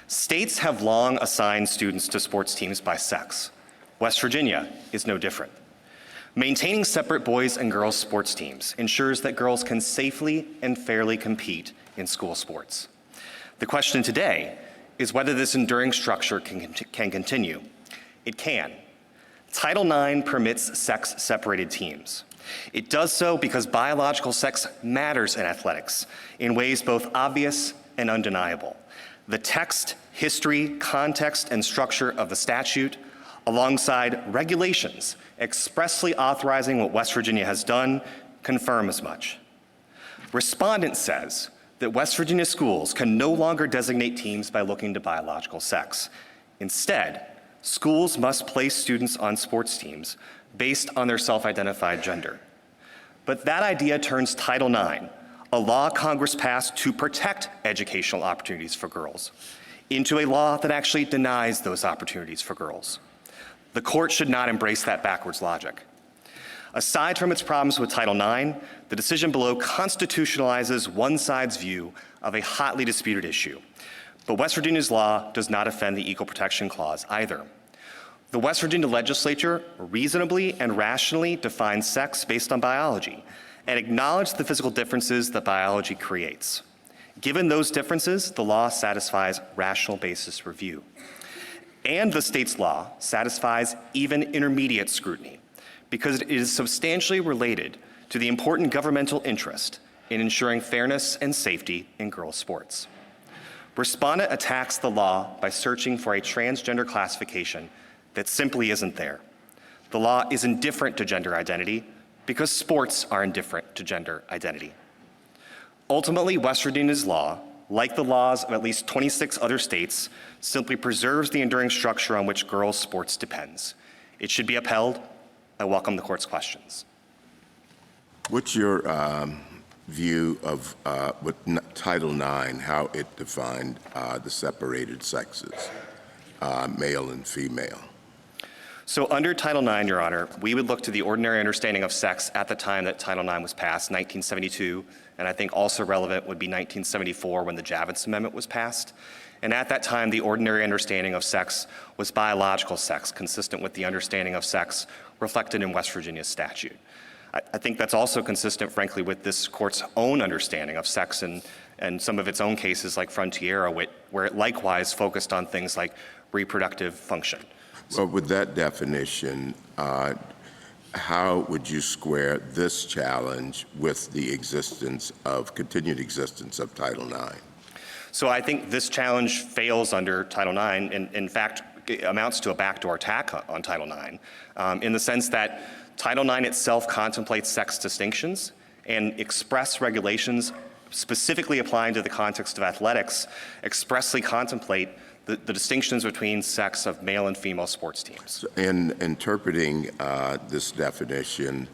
States have long assigned students to sports teams by sex. West Virginia is no different. Maintaining separate boys and girls sports teams ensures that girls can safely and fairly compete in school sports. The question today is whether this enduring structure can continue. It can. Title IX permits sex-separated teams. It does so because biological sex matters in athletics in ways both obvious and undeniable. The text, history, context, and structure of the statute, alongside regulations expressly authorizing what West Virginia has done, confirm as much. Respondent says that West Virginia schools can no longer designate teams by looking to biological sex. Instead, schools must place students on sports teams based on their self-identified gender. But that idea turns Title IX, a law Congress passed to protect educational opportunities for girls, into a law that actually denies those opportunities for girls. The court should not embrace that backwards logic. Aside from its problems with Title IX, the decision below constitutionalizes one side's view of a hotly disputed issue. But West Virginia's law does not offend the Equal Protection Clause either. The West Virginia legislature reasonably and rationally defines sex based on biology and acknowledged the physical differences that biology creates. Given those differences, the law satisfies rational basis review. And the state's law satisfies even intermediate scrutiny because it is substantially related to the important governmental interest in ensuring fairness and safety in girls' sports. Respondent attacks the law by searching for a transgender classification that simply isn't there. The law is indifferent to gender identity because sports are indifferent to gender identity. Ultimately, West Virginia's law, like the laws of at least 26 other states, simply preserves the enduring structure on which girls' sports depends. It should be upheld. I welcome the court's questions. What's your view of what Title IX, how it defined the separated sexes, male and female? So under Title IX, Your Honor, we would look to the ordinary understanding of sex at the time that Title IX was passed, 1972, and I think also relevant would be 1974 when the Javits Amendment was passed. And at that time, the ordinary understanding of sex was biological sex, consistent with the understanding of sex reflected in West Virginia's statute. I think that's also consistent, frankly, with this court's own understanding of sex and some of its own cases like Frontiera, where it likewise focused on things like reproductive function. Well, with that definition, how would you square this challenge with the continued existence of Title IX? So I think this challenge fails under Title IX, and in fact, it amounts to a backdoor attack on Title IX, in the sense that Title IX itself contemplates sex distinctions, and express regulations specifically applying to the context of athletics expressly contemplate the distinctions between sex of male and female sports teams. In interpreting this definition,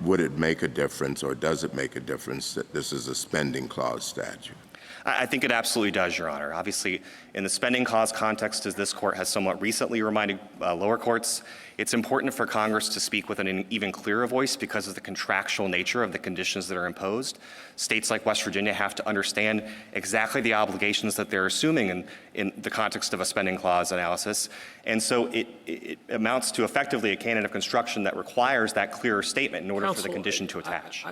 would it make a difference, or does it make a difference that this is a spending clause statute? I think it absolutely does, Your Honor. Obviously, in the spending clause context, as this court has somewhat recently reminded lower courts, it's important for Congress to speak with an even clearer voice because of the contractual nature of the conditions that are imposed. States like West Virginia have to understand exactly the obligations that they're assuming in the context of a spending clause analysis. And so it amounts to effectively a canon of construction that requires that clearer statement in order for the condition to attach.